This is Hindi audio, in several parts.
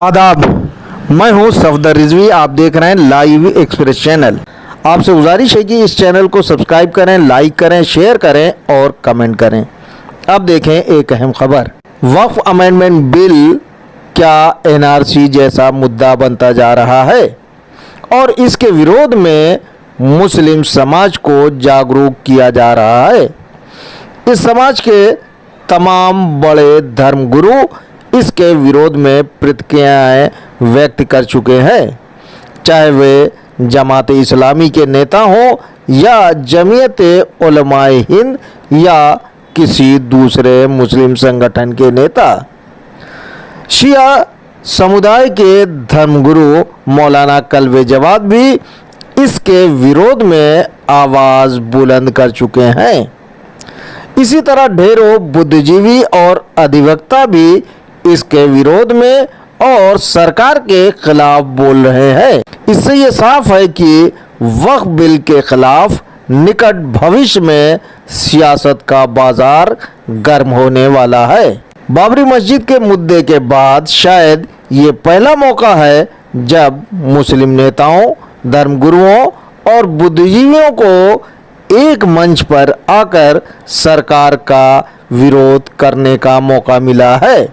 आदाब, मैं हूं सफदर रिजवी। आप देख रहे हैं लाइव एक्सप्रेस चैनल। आपसे गुजारिश है कि इस चैनल को सब्सक्राइब करें, लाइक करें, शेयर करें और कमेंट करें। अब देखें एक अहम खबर। वक्फ अमेंडमेंट बिल क्या एनआरसी जैसा मुद्दा बनता जा रहा है और इसके विरोध में मुस्लिम समाज को जागरूक किया जा रहा है। इस समाज के तमाम बड़े धर्मगुरु इसके विरोध में प्रतिक्रियाएं व्यक्त कर चुके हैं, चाहे वे जमात इस्लामी के नेता हों या जमीयत उलमाए हिंद या किसी दूसरे मुस्लिम संगठन के नेता। शिया समुदाय के धर्मगुरु मौलाना कल्बे जवाद भी इसके विरोध में आवाज़ बुलंद कर चुके हैं। इसी तरह ढेरों बुद्धिजीवी और अधिवक्ता भी इसके विरोध में और सरकार के खिलाफ बोल रहे हैं। इससे ये साफ है कि वक्फ बिल के खिलाफ निकट भविष्य में सियासत का बाजार गर्म होने वाला है। बाबरी मस्जिद के मुद्दे के बाद शायद ये पहला मौका है जब मुस्लिम नेताओं, धर्मगुरुओं और बुद्धिजीवियों को एक मंच पर आकर सरकार का विरोध करने का मौका मिला है।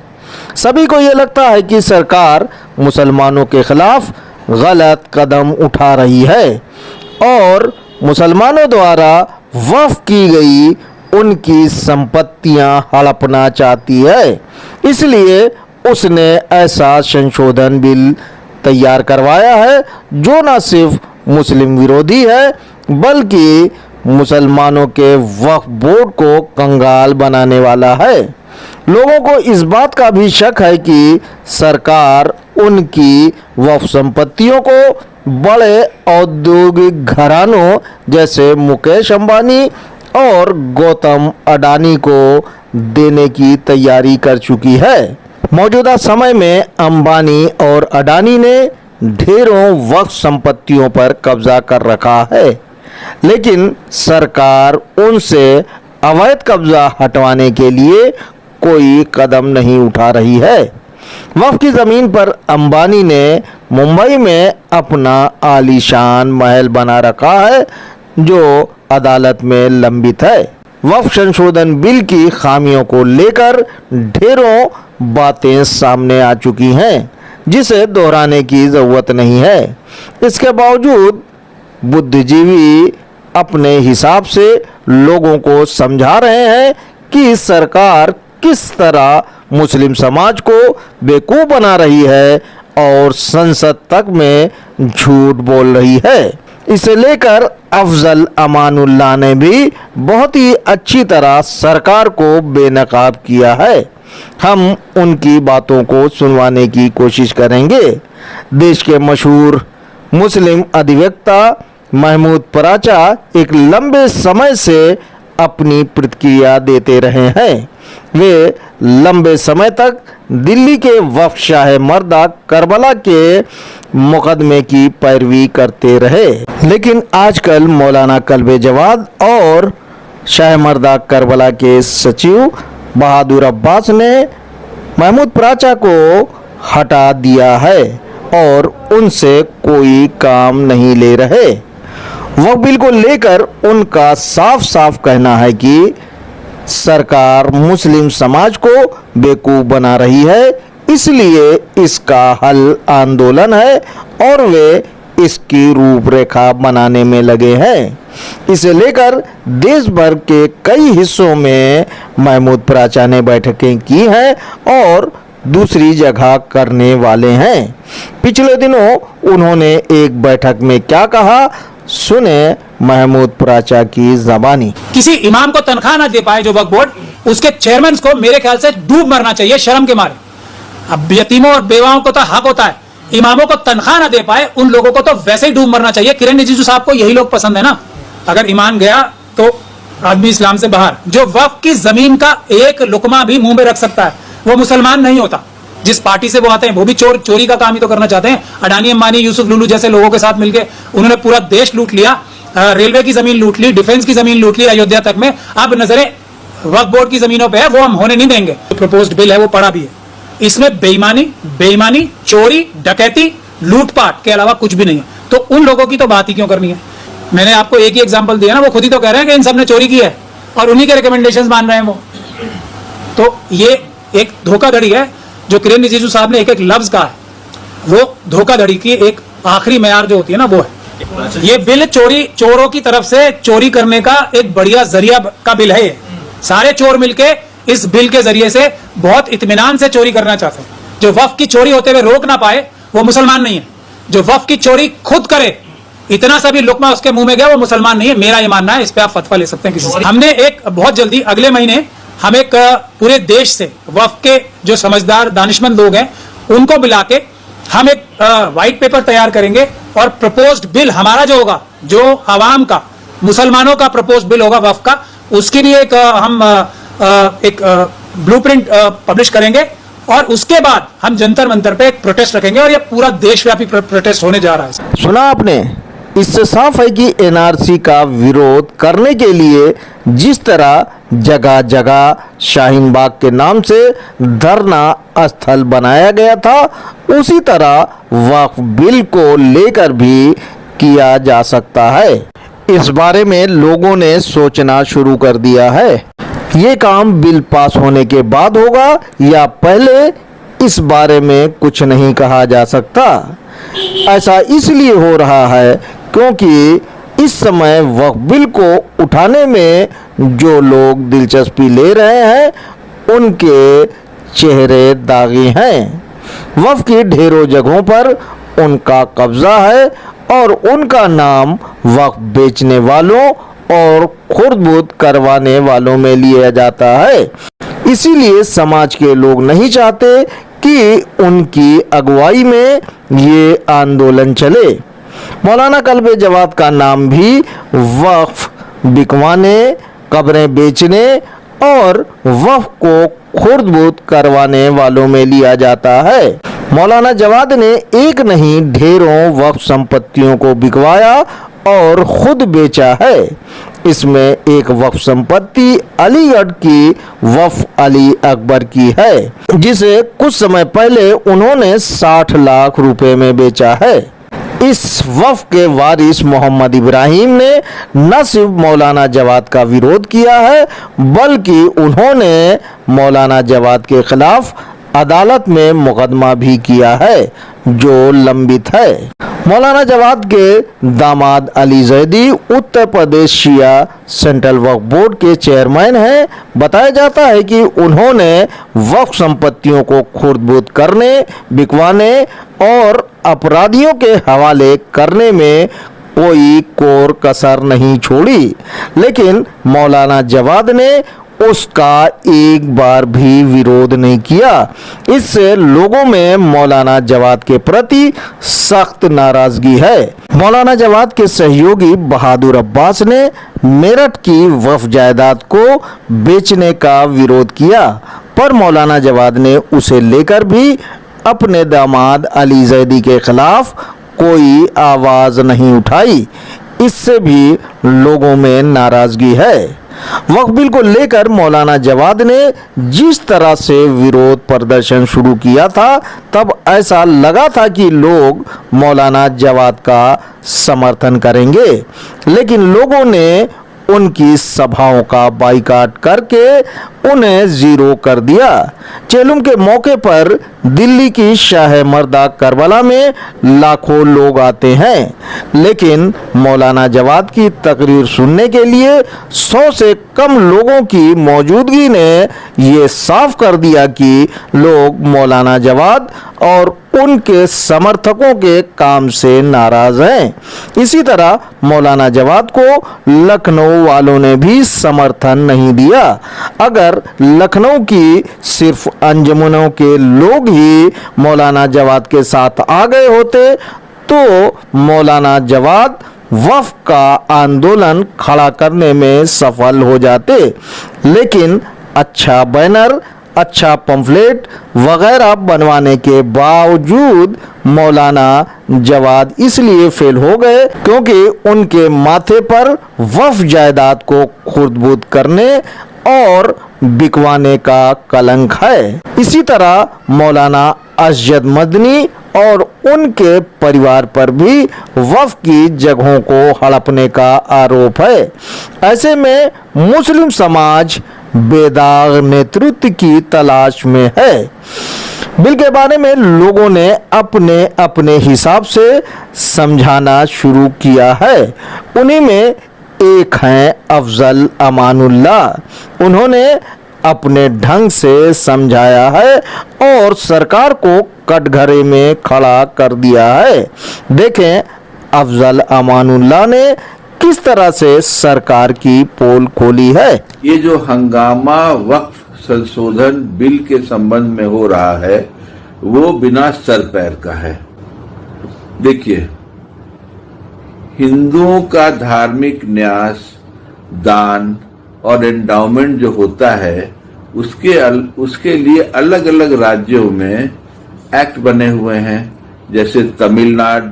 सभी को ये लगता है कि सरकार मुसलमानों के खिलाफ गलत कदम उठा रही है और मुसलमानों द्वारा वक्फ की गई उनकी संपत्तियां हड़पना चाहती है। इसलिए उसने ऐसा संशोधन बिल तैयार करवाया है जो न सिर्फ मुस्लिम विरोधी है बल्कि मुसलमानों के वक्फ बोर्ड को कंगाल बनाने वाला है। लोगों को इस बात का भी शक है कि सरकार उनकी वक्फ संपत्तियों को बड़े औद्योगिक घरानों जैसे मुकेश अंबानी और गौतम अडानी को देने की तैयारी कर चुकी है। मौजूदा समय में अंबानी और अडानी ने ढेरों वक्फ संपत्तियों पर कब्जा कर रखा है, लेकिन सरकार उनसे अवैध कब्जा हटवाने के लिए कोई कदम नहीं उठा रही है। वक्फ की ज़मीन पर अंबानी ने मुंबई में अपना आलीशान महल बना रखा है जो अदालत में लंबित है। वक्फ संशोधन बिल की खामियों को लेकर ढेरों बातें सामने आ चुकी हैं जिसे दोहराने की ज़रूरत नहीं है। इसके बावजूद बुद्धिजीवी अपने हिसाब से लोगों को समझा रहे हैं कि सरकार किस तरह मुस्लिम समाज को बेवकूफ़ बना रही है और संसद तक में झूठ बोल रही है। इसे लेकर अफजल अमानुल्लाह ने भी बहुत ही अच्छी तरह सरकार को बेनकाब किया है। हम उनकी बातों को सुनवाने की कोशिश करेंगे। देश के मशहूर मुस्लिम अधिवक्ता महमूद पराचा एक लंबे समय से अपनी प्रतिक्रिया देते रहे हैं। वे लंबे समय तक दिल्ली के वक्फ शाह मर्दा करबला के मुकदमे की पैरवी करते रहे, लेकिन आजकल मौलाना कल्बे जवाद और शाह मर्दा करबला के सचिव बहादुर अब्बास ने महमूद पराचा को हटा दिया है और उनसे कोई काम नहीं ले रहे। वक्फ बिल को लेकर उनका साफ साफ कहना है कि सरकार मुस्लिम समाज को बेवकूफ़ बना रही है, इसलिए इसका हल आंदोलन है और वे इसकी रूपरेखा बनाने में लगे हैं। इसे लेकर देश भर के कई हिस्सों में महमूद पराचा ने बैठकें की हैं और दूसरी जगह करने वाले हैं। पिछले दिनों उन्होंने एक बैठक में क्या कहा, सुने महमूद पराचा की ज़बानी। किसी इमाम को तनख्वाह ना दे पाए जो वक्फ बोर्ड, उसके चेयरमैन को मेरे ख्याल से डूब मरना चाहिए शर्म के मारे। अब यतीमों और बेवाओं को तो हक होता है, इमामों को तनख्वाह ना दे पाए उन लोगों को तो वैसे ही डूब मरना चाहिए। किरण रिजिजू साहब को यही लोग पसंद है ना। अगर ईमान गया तो आदमी इस्लाम से बाहर। जो वक्फ की जमीन का एक लुकमा भी मुंह में रख सकता है वो मुसलमान नहीं होता। जिस पार्टी से वो आते हैं वो भी चोरी का काम ही तो करना चाहते हैं। अडानी, अंबानी, यूसुफ लुलू जैसे लोगों के साथ मिलकर उन्होंने पूरा देश लूट लिया, रेलवे की जमीन लूट ली, डिफेंस की जमीन लूट ली अयोध्या तक में। अब नजरें वक्फ बोर्ड की जमीनों पे है, वो हम होने नहीं देंगे। जो प्रपोज्ड बिल है वो पड़ा भी है इसमें बेईमानी, चोरी, डकैती, लूटपाट के अलावा कुछ भी नहीं है। तो उन लोगों की तो बात ही क्यों करनी है। मैंने आपको एक ही एग्जांपल दिया ना, वो खुद ही तो कह रहे हैं कि इन सब ने चोरी की है और उन्हीं के रिकमेंडेशंस मान रहे हैं वो। तो ये एक धोखाधड़ी है जो किरेन रिजिजू साहब ने एक एक लफ्ज कहा है, वो धोखाधड़ी की एक आखिरी मेयार जो होती है ना वो है। ये बिल चोरों की तरफ से चोरी करने का एक बढ़िया जरिया का बिल है। ये सारे चोर मिलके इस बिल के जरिए से बहुत इत्मीनान से चोरी करना चाहते हैं। जो वक्फ की चोरी होते हुए रोक ना पाए वो मुसलमान नहीं है। जो वक्फ की चोरी खुद करे, इतना सा भी लुकमा उसके मुंह में गया, वो मुसलमान नहीं है। मेरा ये मानना है, इस पे आप फतवा ले सकते हैं किसी से। हमने एक बहुत जल्दी अगले महीने हम एक पूरे देश से वक्फ के जो समझदार दानिशमंद लोग हैं उनको मिला के हम एक व्हाइट पेपर तैयार करेंगे और प्रपोज्ड बिल हमारा जो होगा, जो आवाम का, मुसलमानों का प्रपोज्ड बिल होगा वक्फ का, उसके लिए हम एक ब्लूप्रिंट पब्लिश करेंगे और उसके बाद हम जंतर मंतर पे एक प्रोटेस्ट रखेंगे और ये पूरा देशव्यापी प्रोटेस्ट होने जा रहा है। सुना आपने, इससे साफ है कि एनआरसी का विरोध करने के लिए जिस तरह जगह जगह शाहीन बाग के नाम से धरना स्थल बनाया गया था, उसी तरह वक्फ बिल को लेकर भी किया जा सकता है। इस बारे में लोगों ने सोचना शुरू कर दिया है। ये काम बिल पास होने के बाद होगा या पहले, इस बारे में कुछ नहीं कहा जा सकता। ऐसा इसलिए हो रहा है क्योंकि इस समय वक्फ बिल को उठाने में जो लोग दिलचस्पी ले रहे हैं उनके चेहरे दागी हैं। वक्फ की ढेरों जगहों पर उनका कब्जा है और उनका नाम वक्फ बेचने वालों और खुर्द-बुर्द करवाने वालों में लिया जाता है। इसीलिए समाज के लोग नहीं चाहते कि उनकी अगुवाई में ये आंदोलन चले। मौलाना कल्बे जवाद का नाम भी वक्फ बिकवाने, कब्रें बेचने और वक्फ को खुर्द-बुर्द करवाने वालों में लिया जाता है। मौलाना जवाद ने एक नहीं ढेरों वक्फ संपत्तियों को बिकवाया और खुद बेचा है। इसमें एक वक्फ संपत्ति अलीगढ़ की वक्फ अली अकबर की है, जिसे कुछ समय पहले उन्होंने 60 लाख रुपए में बेचा है। इस वक्फ के वारिस मोहम्मद इब्राहिम ने न सिर्फ मौलाना जवाद का विरोध किया है, बल्कि उन्होंने मौलाना जवाद के खिलाफ अदालत में मुकदमा भी किया है जो लंबित है। मौलाना जवाद के दामाद अली जैदी उत्तर प्रदेश शिया सेंट्रल वक्फ बोर्ड के चेयरमैन हैं। बताया जाता है कि उन्होंने वक्फ संपत्तियों को खुर्द-बुर्द करने, बिकवाने और अपराधियों के हवाले करने में कोई कोर कसर नहीं छोड़ी, लेकिन मौलाना जवाद ने उसका एक बार भी विरोध नहीं किया। इससे लोगों में मौलाना जवाद के प्रति सख्त नाराजगी है। मौलाना जवाद के सहयोगी बहादुर अब्बास ने मेरठ की वक्फ जायदाद को बेचने का विरोध किया, पर मौलाना जवाद ने उसे लेकर भी अपने दामाद अली जैदी के खिलाफ कोई आवाज नहीं उठाई। इससे भी लोगों में नाराजगी है। वक्फ बिल को लेकर मौलाना जवाद ने जिस तरह से विरोध प्रदर्शन शुरू किया था, तब ऐसा लगा था कि लोग मौलाना जवाद का समर्थन करेंगे, लेकिन लोगों ने उनकी सभाओं का बाइकाट करके उन्हें जीरो कर दिया। चेलुम के मौके पर दिल्ली की शाह मर्दा करबला में लाखों लोग आते हैं, लेकिन मौलाना जवाद की तकरीर सुनने के लिए 100 से कम लोगों की मौजूदगी ने ये साफ कर दिया कि लोग मौलाना जवाद और उनके समर्थकों के काम से नाराज हैं। इसी तरह मौलाना जवाद को लखनऊ वालों ने भी समर्थन नहीं दिया। अगर लखनऊ की सिर्फ अंजुमनों के लोग ही मौलाना जवाद के साथ आ गए होते तो मौलाना जवाद वक्फ का आंदोलन खड़ा करने में सफल हो जाते, लेकिन अच्छा बैनर, अच्छा पंफलेट वगैरह बनवाने के बावजूद मौलाना जवाद इसलिए फेल हो गए क्योंकि उनके माथे पर वक्फ जायदाद को खुर्द-बुर्द करने और बिकवाने का कलंक है। इसी तरह मौलाना असजद मदनी और उनके परिवार पर भी वक्फ की जगहों को हड़पने का आरोप है। ऐसे में मुस्लिम समाज बेदाग नेतृत्व की तलाश में है। बिल के बारे में लोगों ने अपने अपने हिसाब से समझाना शुरू किया है। उन्हीं में एक हैं अफजल अमानुल्लाह। उन्होंने अपने ढंग से समझाया है और सरकार को कटघरे में खड़ा कर दिया है। देखें अफजल अमानुल्लाह ने किस तरह से सरकार की पोल खोली है। ये जो हंगामा वक्फ संशोधन बिल के संबंध में हो रहा है वो बिना सर पैर का है। देखिए, हिंदुओं का धार्मिक न्यास, दान और एंडाउमेंट जो होता है उसके लिए अलग अलग राज्यों में एक्ट बने हुए हैं। जैसे Tamil Nadu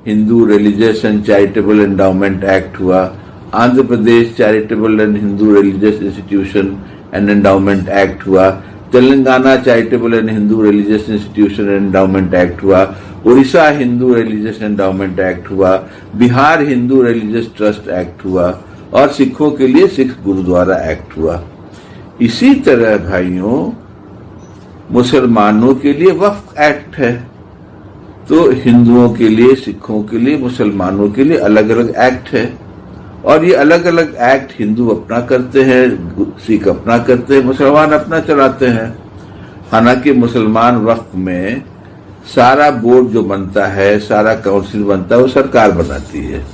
Hindu religious and charitable endowment act हुआ, Andhra Pradesh charitable and Hindu religious institution and endowment act हुआ, Telangana charitable and Hindu religious institution and endowment act हुआ, Orissa Hindu religious endowment act हुआ, Bihar Hindu religious trust act हुआ और सिखों के लिए सिख गुरुद्वारा एक्ट हुआ। इसी तरह भाइयों मुसलमानों के लिए वक्फ एक्ट है, तो हिंदुओं के लिए, सिखों के लिए, मुसलमानों के लिए अलग अलग एक्ट है और ये अलग अलग एक्ट हिंदू अपना करते हैं, सिख अपना करते हैं, मुसलमान अपना चलाते हैं। हालांकि मुसलमान वक्फ में सारा बोर्ड जो बनता है, सारा काउंसिल बनता है, वो सरकार बनाती है,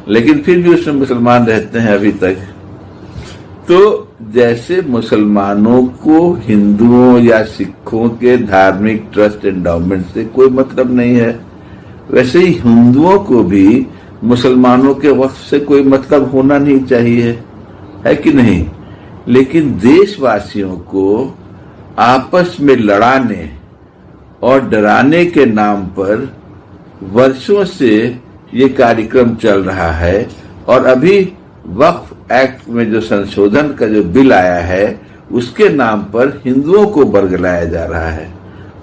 लेकिन फिर भी उसमें मुसलमान रहते हैं अभी तक। तो जैसे मुसलमानों को हिंदुओं या सिखों के धार्मिक ट्रस्ट एंडाउमेंट से कोई मतलब नहीं है, वैसे ही हिंदुओं को भी मुसलमानों के वक्फ से कोई मतलब होना नहीं चाहिए, है कि नहीं। लेकिन देशवासियों को आपस में लड़ाने और डराने के नाम पर वर्षों से ये कार्यक्रम चल रहा है और अभी वक्फ एक्ट में जो संशोधन का जो बिल आया है उसके नाम पर हिंदुओं को बरगलाया जा रहा है।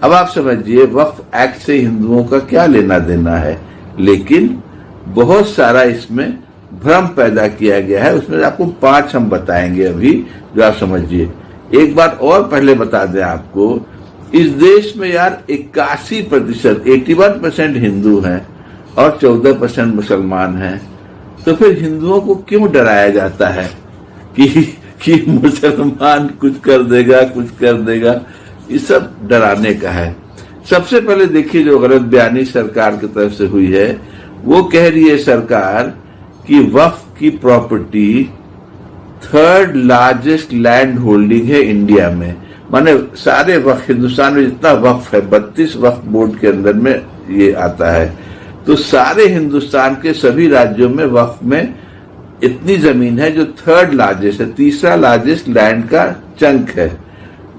अब आप समझिए वक्फ एक्ट से हिंदुओं का क्या लेना देना है, लेकिन बहुत सारा इसमें भ्रम पैदा किया गया है। उसमें आपको 5 हम बताएंगे अभी, जो आप समझिए। एक बात और पहले बता दें आपको, इस देश में यार 81% 81% हिंदू हैं और 14% मुसलमान हैं। तो फिर हिंदुओं को क्यों डराया जाता है कि मुसलमान कुछ कर देगा, कुछ कर देगा। ये सब डराने का है। सबसे पहले देखिए जो गलत बयानी सरकार की तरफ से हुई है, वो कह रही है सरकार कि वक्फ की property 3rd largest land holding है इंडिया में। माने सारे वक्फ, हिंदुस्तान में जितना वक्फ है 32 वक्फ बोर्ड के अंदर में ये आता है, तो सारे हिंदुस्तान के सभी राज्यों में वक्फ में इतनी जमीन है जो 3rd लार्जेस्ट है, तीसरा लार्जेस्ट लैंड का चंक है।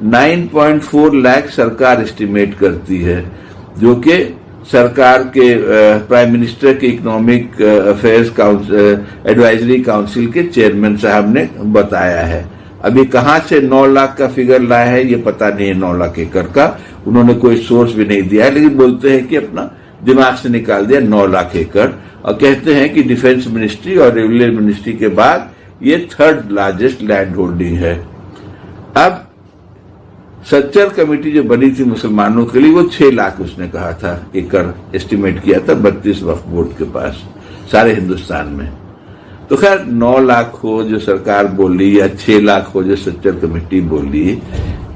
9.4 लाख सरकार एस्टिमेट करती है, जो कि सरकार के प्राइम मिनिस्टर के इकोनॉमिक अफेयर्स एडवाइजरी काउंसिल के चेयरमैन साहब ने बताया है। अभी कहां से 9 लाख का फिगर लाया है ये पता नहीं है, 9 लाख एकड़ का उन्होंने कोई सोर्स भी नहीं दिया है, लेकिन बोलते हैं कि अपना दिमाग से निकाल दिया 9 लाख एकड़, और कहते हैं कि डिफेंस मिनिस्ट्री और रेलवे मिनिस्ट्री के बाद ये 3rd लार्जेस्ट लैंड होल्डिंग है। अब सच्चर कमेटी जो बनी थी मुसलमानों के लिए, वो 6 लाख उसने कहा था एकड़ एस्टिमेट किया था 32 वक्फ बोर्ड के पास सारे हिंदुस्तान में। तो खैर 9 लाख हो जो सरकार बोली या 6 लाख हो जो सच्चर कमेटी बोली,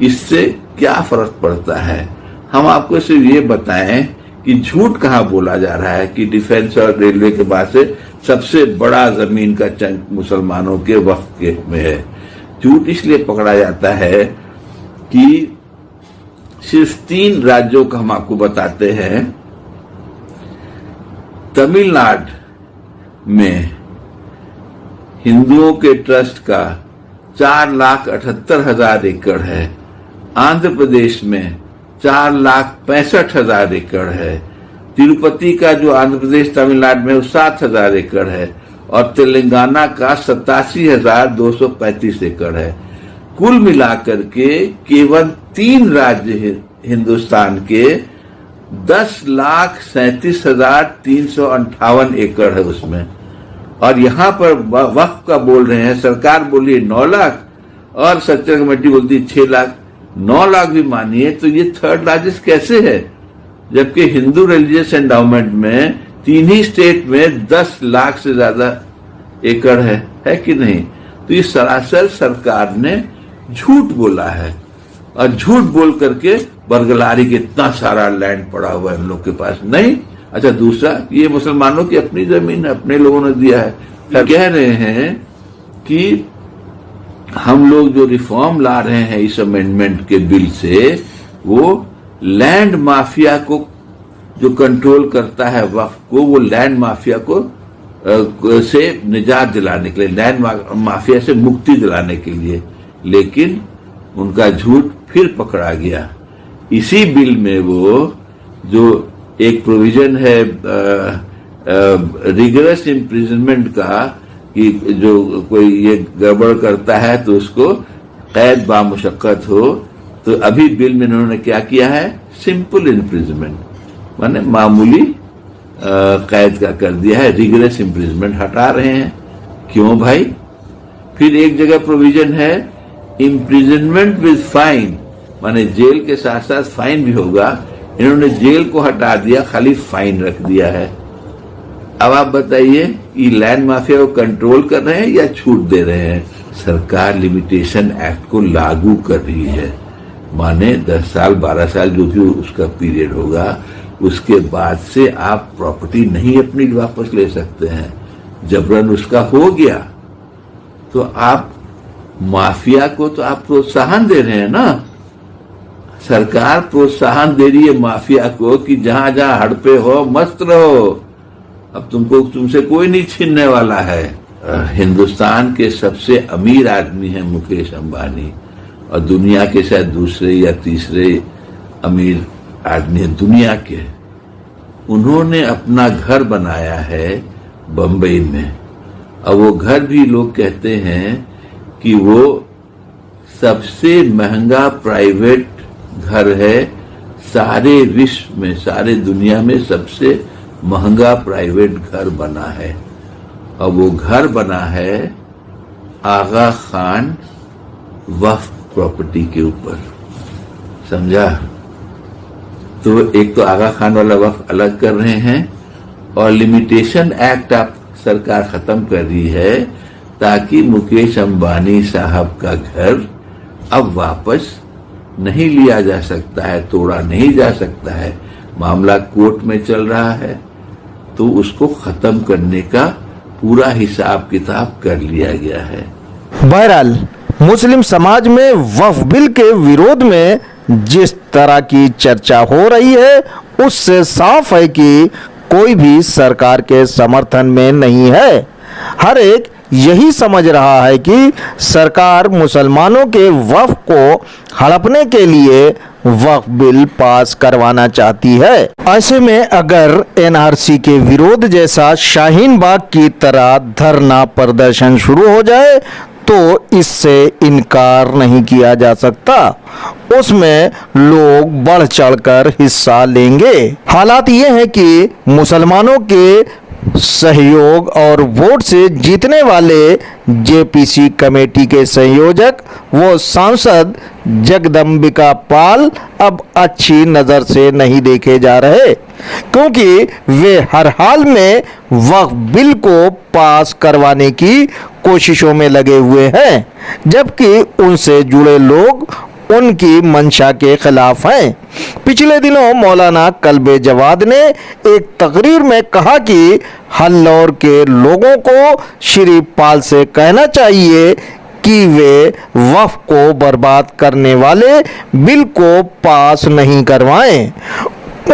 इससे क्या फर्क पड़ता है। हम आपको सिर्फ ये बताएं कि झूठ कहाँ बोला जा रहा है कि डिफेंस और रेलवे के बाद से सबसे बड़ा जमीन का चंक मुसलमानों के वक्फ के में है। झूठ इसलिए पकड़ा जाता है कि सिर्फ 3 राज्यों का हम आपको बताते हैं। तमिलनाडु में हिंदुओं के ट्रस्ट का 4,78,000 एकड़ है, आंध्र प्रदेश में 4,65,000 एकड़ है, तिरुपति का जो आंध्र प्रदेश तमिलनाडु में 7,000 एकड़ है और तेलंगाना का 87,235 एकड़ है। कुल मिलाकर के केवल 3 राज्य हिंदुस्तान के 10,37,358 एकड़ है उसमें, और यहां पर वक्फ का बोल रहे हैं, सरकार बोली 9 लाख और सच्चर कमेटी बोलती है 6 लाख। 9 लाख भी मानिए तो ये थर्ड लार्जेस्ट कैसे है, जबकि हिंदू रिलीजियस एंडाउमेंट में 3 ही स्टेट में 10 लाख से ज्यादा एकड़ है कि नहीं। तो ये सरासर सरकार ने झूठ बोला है, और झूठ बोल करके बरगलारी के इतना सारा लैंड पड़ा हुआ है हम लोग के पास नहीं। अच्छा, दूसरा, ये मुसलमानों की अपनी जमीन है, अपने लोगों ने दिया है। कह रहे हैं कि हम लोग जो रिफॉर्म ला रहे हैं इस अमेंडमेंट के बिल से, वो लैंड माफिया को जो कंट्रोल करता है वक्फ को, वो लैंड माफिया को से निजात दिलाने के लिए, लैंड माफिया से मुक्ति दिलाने के लिए। लेकिन उनका झूठ फिर पकड़ा गया। इसी बिल में वो जो एक प्रोविजन है रिगरस इम्प्रिजनमेंट का, कि जो कोई ये गड़बड़ करता है तो उसको कैद बामुशक्कत हो, तो अभी बिल में इन्होंने क्या किया है, सिंपल इम्प्रिजनमेंट, माने मामूली कैद का कर दिया है, रिगरस इम्प्रिजनमेंट हटा रहे हैं। क्यों भाई? फिर एक जगह प्रोविजन है इम्प्रिजनमेंट विद फाइन, माने जेल के साथ साथ फाइन भी होगा। इन्होंने जेल को हटा दिया, खाली फाइन रख दिया है। अब आप बताइए, ये लैंड माफिया को कंट्रोल कर रहे हैं या छूट दे रहे हैं? सरकार लिमिटेशन एक्ट को लागू कर रही है, माने 10 साल 12 साल जो भी उसका पीरियड होगा, उसके बाद से आप प्रॉपर्टी नहीं अपनी वापस ले सकते हैं। जबरन उसका हो गया तो आप माफिया को तो आप प्रोत्साहन दे रहे हैं ना। सरकार प्रोत्साहन दे रही है माफिया को कि जहां जहां हड़पे हो मस्त रहो, अब तुमसे कोई नहीं छीनने वाला है। हिंदुस्तान के सबसे अमीर आदमी है मुकेश अंबानी, और दुनिया के शायद दूसरे या तीसरे अमीर आदमी है दुनिया के। उन्होंने अपना घर बनाया है बंबई में, और वो घर भी लोग कहते हैं कि वो सबसे महंगा प्राइवेट घर है सारे विश्व में, सारे दुनिया में सबसे महंगा प्राइवेट घर बना है। और वो घर बना है आगा खान वक्फ प्रॉपर्टी के ऊपर, समझा? तो एक तो आगा खान वाला वक्फ अलग कर रहे हैं, और लिमिटेशन एक्ट आप सरकार खत्म कर रही है, ताकि मुकेश अंबानी साहब का घर अब वापस नहीं लिया जा सकता है, तोड़ा नहीं जा सकता है। मामला कोर्ट में चल रहा है, तो उसको खत्म करने का पूरा हिसाब किताब कर लिया गया है। बहरहाल मुस्लिम समाज में वक्फ बिल के विरोध में जिस तरह की चर्चा हो रही है, उससे साफ है कि कोई भी सरकार के समर्थन में नहीं है। हर एक यही समझ रहा है कि सरकार मुसलमानों के वक्फ को हड़पने के लिए वक्फ बिल पास करवाना चाहती है। ऐसे में अगर एनआरसी के विरोध जैसा शाहीन बाग की तरह धरना प्रदर्शन शुरू हो जाए, तो इससे इनकार नहीं किया जा सकता। उसमें लोग बढ़ चढ़कर हिस्सा लेंगे। हालात ये है कि मुसलमानों के सहयोग और वोट से जीतने वाले जेपीसी कमेटी के संयोजक वो सांसद जगदम्बिका पाल अब अच्छी नजर से नहीं देखे जा रहे, क्योंकि वे हर हाल में वक्फ बिल को पास करवाने की कोशिशों में लगे हुए हैं, जबकि उनसे जुड़े लोग उनकी मंशा के खिलाफ हैं। पिछले दिनों मौलाना कल्बे जवाद ने एक तकरीर में कहा कि हल्लौर के लोगों को श्री पाल से कहना चाहिए कि वे वक्फ को बर्बाद करने वाले बिल को पास नहीं करवाएं।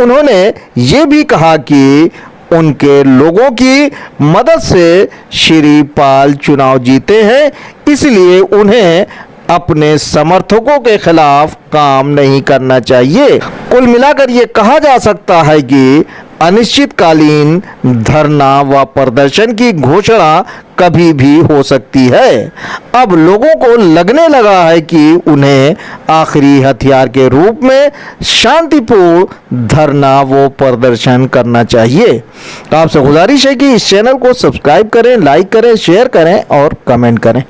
उन्होंने ये भी कहा कि उनके लोगों की मदद से श्री पाल चुनाव जीते हैं, इसलिए उन्हें अपने समर्थकों के खिलाफ काम नहीं करना चाहिए। कुल मिलाकर ये कहा जा सकता है कि अनिश्चितकालीन धरना व प्रदर्शन की घोषणा कभी भी हो सकती है। अब लोगों को लगने लगा है कि उन्हें आखिरी हथियार के रूप में शांतिपूर्ण धरना व प्रदर्शन करना चाहिए। आपसे गुजारिश है कि इस चैनल को सब्सक्राइब करें, लाइक करें, शेयर करें और कमेंट करें।